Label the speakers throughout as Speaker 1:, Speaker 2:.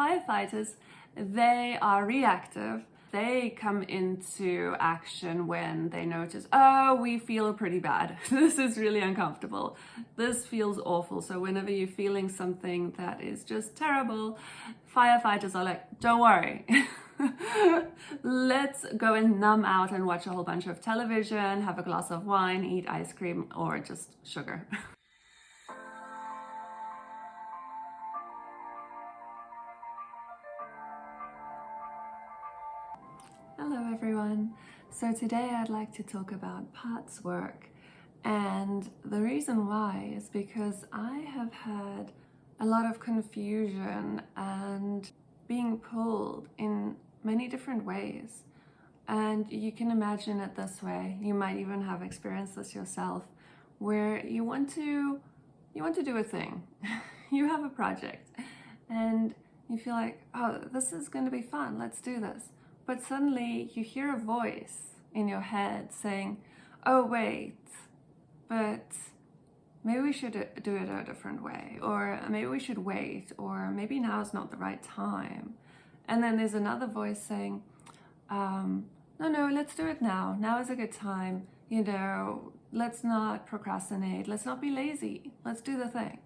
Speaker 1: firefighters, they are reactive. They come into action when they notice, oh, we feel pretty bad. This is really uncomfortable. This feels awful. So whenever you're feeling something that is just terrible, firefighters are like, don't worry. Let's go and numb out and watch a whole bunch of television, have a glass of wine, eat ice cream, or just sugar. Hello everyone. So today I'd like to talk about parts work, and the reason why is because I have had a lot of confusion and being pulled in many different ways. And you can imagine it this way. You might even have experienced this yourself, where you want to do a thing. You have a project and you feel like, oh, this is going to be fun, let's do this. But suddenly you hear a voice in your head saying, oh wait, but maybe we should do it a different way, or maybe we should wait, or maybe now is not the right time. And then there's another voice saying, no, let's do it now. Now is a good time. You know, let's not procrastinate. Let's not be lazy. Let's do the thing.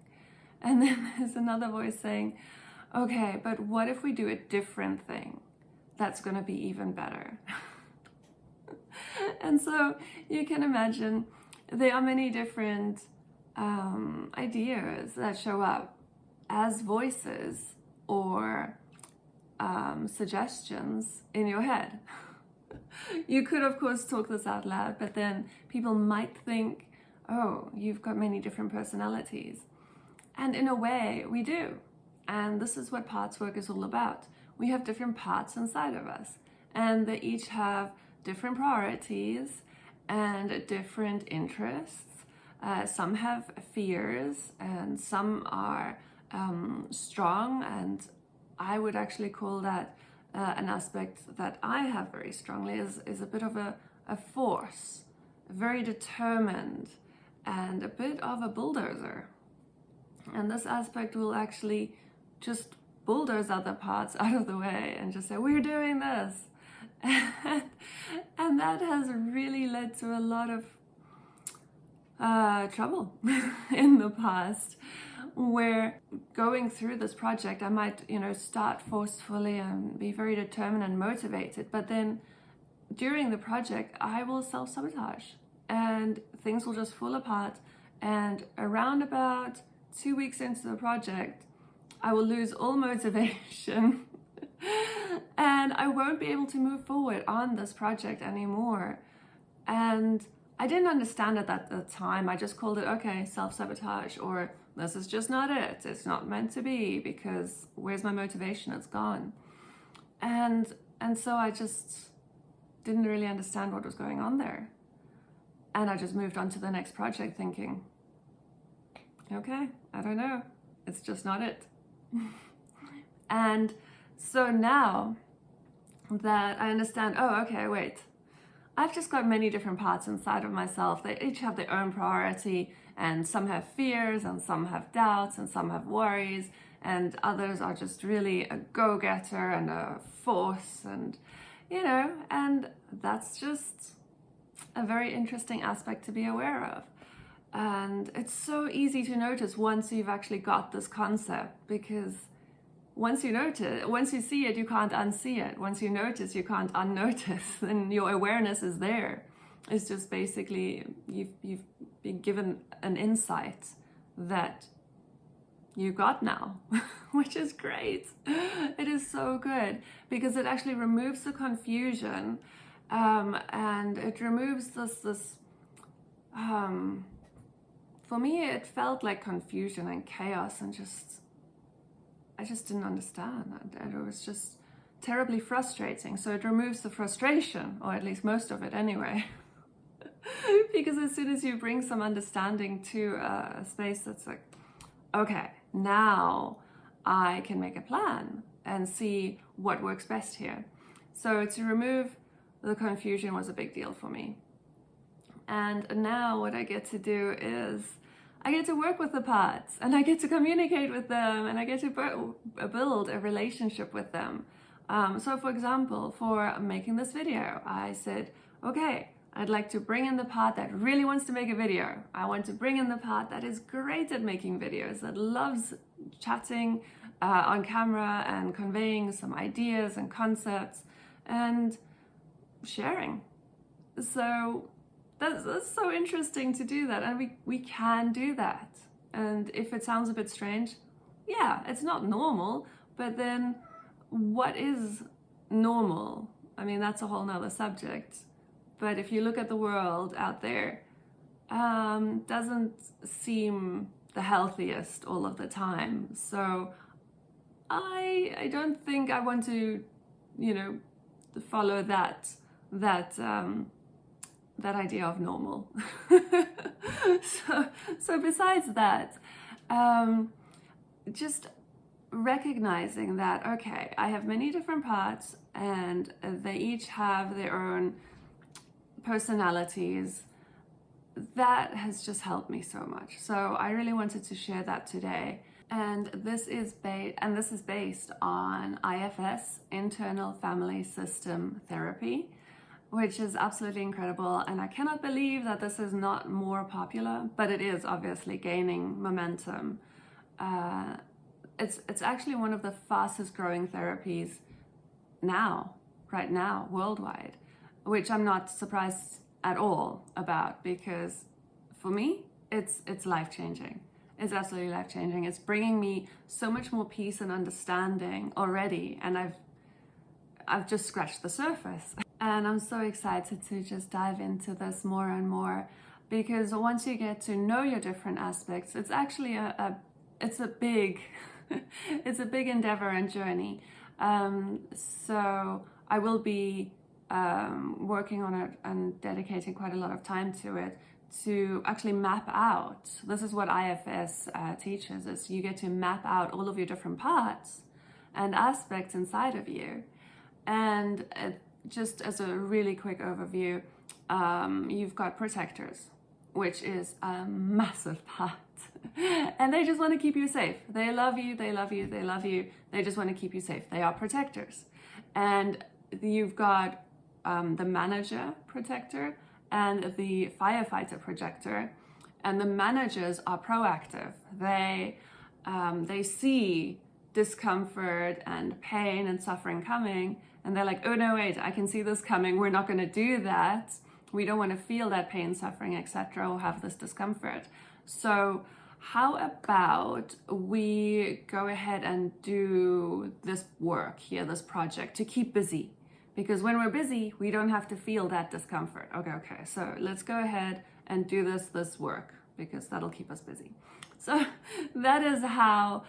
Speaker 1: And then there's another voice saying, okay, but what if we do a different thing? That's going to be even better. And so you can imagine there are many different ideas that show up as voices or suggestions in your head. You could, of course, talk this out loud, but then people might think, oh, you've got many different personalities. And in a way, we do. And this is what parts work is all about. We have different parts inside of us, and they each have different priorities and different interests. Some have fears, and some are strong, and I would actually call that an aspect that I have very strongly is a bit of a force, very determined, and a bit of a bulldozer. And this aspect will actually just bulldoze other parts out of the way and just say, we're doing this. And that has really led to a lot of trouble in the past, where going through this project, I might, start forcefully and be very determined and motivated, but then during the project, I will self-sabotage and things will just fall apart. And around about 2 weeks into the project, I will lose all motivation and I won't be able to move forward on this project anymore. And I didn't understand it at the time. I just called it, okay, self-sabotage, or this is just not it. It's not meant to be, because where's my motivation? It's gone. And so I just didn't really understand what was going on there. And I just moved on to the next project thinking, okay, I don't know. It's just not it. And so now that I understand, oh, okay, wait, I've just got many different parts inside of myself. They each have their own priority, and some have fears, and some have doubts, and some have worries, and others are just really a go-getter and a force, and and that's just a very interesting aspect to be aware of. And it's so easy to notice once you've actually got this concept, because once you see it, you can't unsee it. Once you notice, you can't unnotice, and your awareness is there. It's just basically you've been given an insight that you got now, which is great. It is so good, because it actually removes the confusion, and it removes this for me, it felt like confusion and chaos, and I just didn't understand. And it was just terribly frustrating. So it removes the frustration, or at least most of it anyway. Because as soon as you bring some understanding to a space that's like, okay, now I can make a plan and see what works best here. So to remove the confusion was a big deal for me. And now what I get to do is I get to work with the parts, and I get to communicate with them, and I get to build a relationship with them. So for example, for making this video, I said, okay, I'd like to bring in the part that really wants to make a video. I want to bring in the part that is great at making videos, that loves chatting on camera and conveying some ideas and concepts and sharing. So that's so interesting to do that, and we can do that. And if it sounds a bit strange, yeah, it's not normal, but then what is normal? I mean, that's a whole nother subject. But if you look at the world out there, doesn't seem the healthiest all of the time. So I don't think I want to, you know, follow that idea of normal. so besides that, just recognizing that, okay, I have many different parts and they each have their own personalities. That has just helped me so much. So I really wanted to share that today. And this is based on IFS, Internal Family System Therapy, which is absolutely incredible. And I cannot believe that this is not more popular, but it is obviously gaining momentum. It's actually one of the fastest growing therapies right now, worldwide, which I'm not surprised at all about, because for me, it's life-changing. It's absolutely life-changing. It's bringing me so much more peace and understanding already, and I've just scratched the surface. And I'm so excited to just dive into this more and more, because once you get to know your different aspects, it's actually it's a big it's a big endeavor and journey. So I will be working on it and dedicating quite a lot of time to it, to actually map out. This is what IFS teaches, is you get to map out all of your different parts and aspects inside of you. And just as a really quick overview, you've got protectors, which is a massive part. And they just want to keep you safe. They love you, they love you, they love you. They just want to keep you safe. They are protectors. And you've got the manager protector and the firefighter protector. And the managers are proactive. They see discomfort and pain and suffering coming, and they're like, oh no, wait, I can see this coming. We're not going to do that. We don't want to feel that pain, suffering, etc., or have this discomfort. So how about we go ahead and do this work here, this project, to keep busy? Because when we're busy, we don't have to feel that discomfort. Okay, so let's go ahead and do this work, because that'll keep us busy. So that is how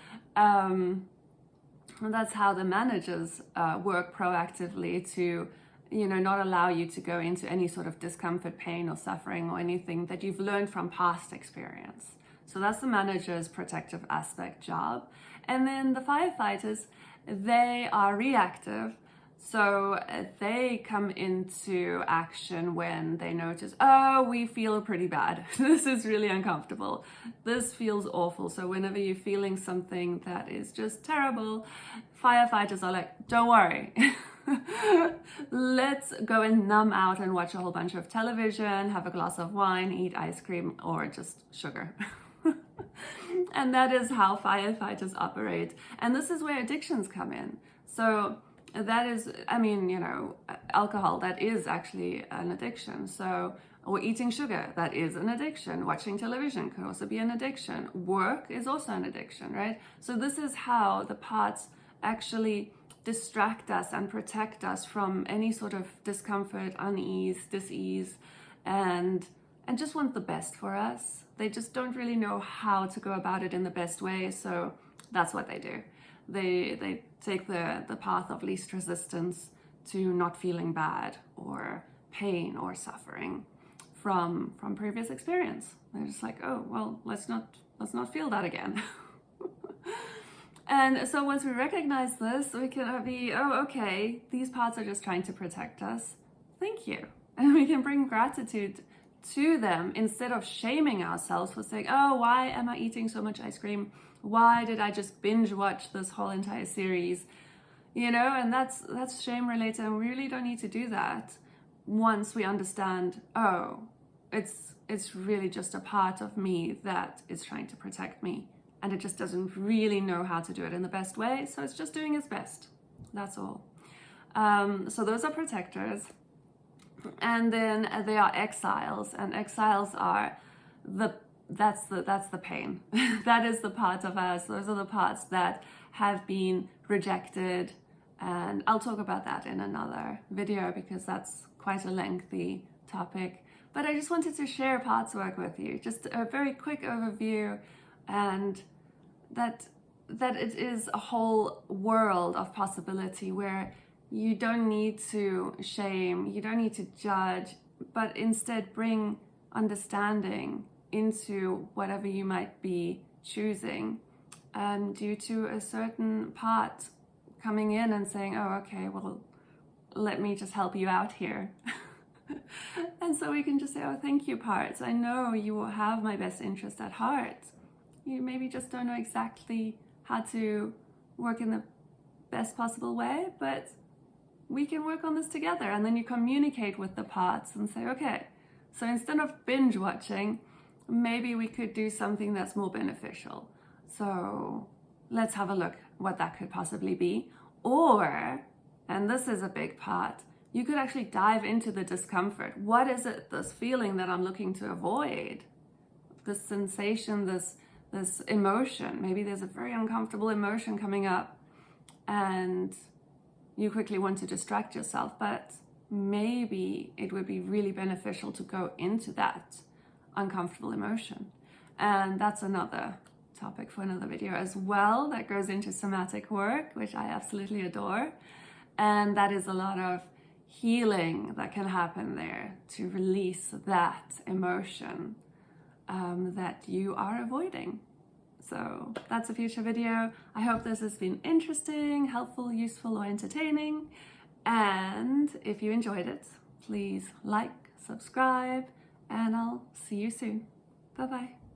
Speaker 1: that's how the managers work proactively to, not allow you to go into any sort of discomfort, pain, or suffering, or anything that you've learned from past experience. So that's the manager's protective aspect job. And then the firefighters, they are reactive. So they come into action when they notice, oh, we feel pretty bad. This is really uncomfortable. This feels awful. So whenever you're feeling something that is just terrible, firefighters are like, don't worry. Let's go and numb out and watch a whole bunch of television, have a glass of wine, eat ice cream, or just sugar. And that is how firefighters operate. And this is where addictions come in. So that is, alcohol, that is actually an addiction. So, or eating sugar, that is an addiction. Watching television could also be an addiction. Work is also an addiction, right? So this is how the parts actually distract us and protect us from any sort of discomfort, unease, dis-ease, and just want the best for us. They just don't really know how to go about it in the best way, so that's what they do. They take the path of least resistance to not feeling bad or pain or suffering from previous experience. They're just like, oh, well, let's not feel that again. And so once we recognize this, we can be, oh, okay, these parts are just trying to protect us. Thank you. And we can bring gratitude to them instead of shaming ourselves for saying, oh, why am I eating so much ice cream? Why did I just binge watch this whole entire series? You know, and that's shame related, and we really don't need to do that once we understand, oh, it's really just a part of me that is trying to protect me, and it just doesn't really know how to do it in the best way, so it's just doing its best. That's all. So those are protectors. And then they are exiles, and exiles are that's the pain. That is the part of us. Those are the parts that have been rejected, and I'll talk about that in another video because that's quite a lengthy topic. But I just wanted to share parts work with you, just a very quick overview, and that it is a whole world of possibility where you don't need to shame, you don't need to judge, but instead bring understanding into whatever you might be choosing, due to a certain part coming in and saying, oh, okay, well, let me just help you out here. And so we can just say, oh, thank you, parts. I know you will have my best interest at heart. You maybe just don't know exactly how to work in the best possible way, but we can work on this together. And then you communicate with the parts and say, okay, so instead of binge watching, maybe we could do something that's more beneficial. So let's have a look what that could possibly be. Or, and this is a big part, you could actually dive into the discomfort. What is it, this feeling that I'm looking to avoid? This sensation, this emotion. Maybe there's a very uncomfortable emotion coming up and you quickly want to distract yourself, but maybe it would be really beneficial to go into that uncomfortable emotion. And that's another topic for another video as well, that goes into somatic work, which I absolutely adore. And that is a lot of healing that can happen there to release that emotion that you are avoiding. So that's a future video. I hope this has been interesting, helpful, useful, or entertaining. And if you enjoyed it, please like, subscribe, and I'll see you soon. Bye-bye.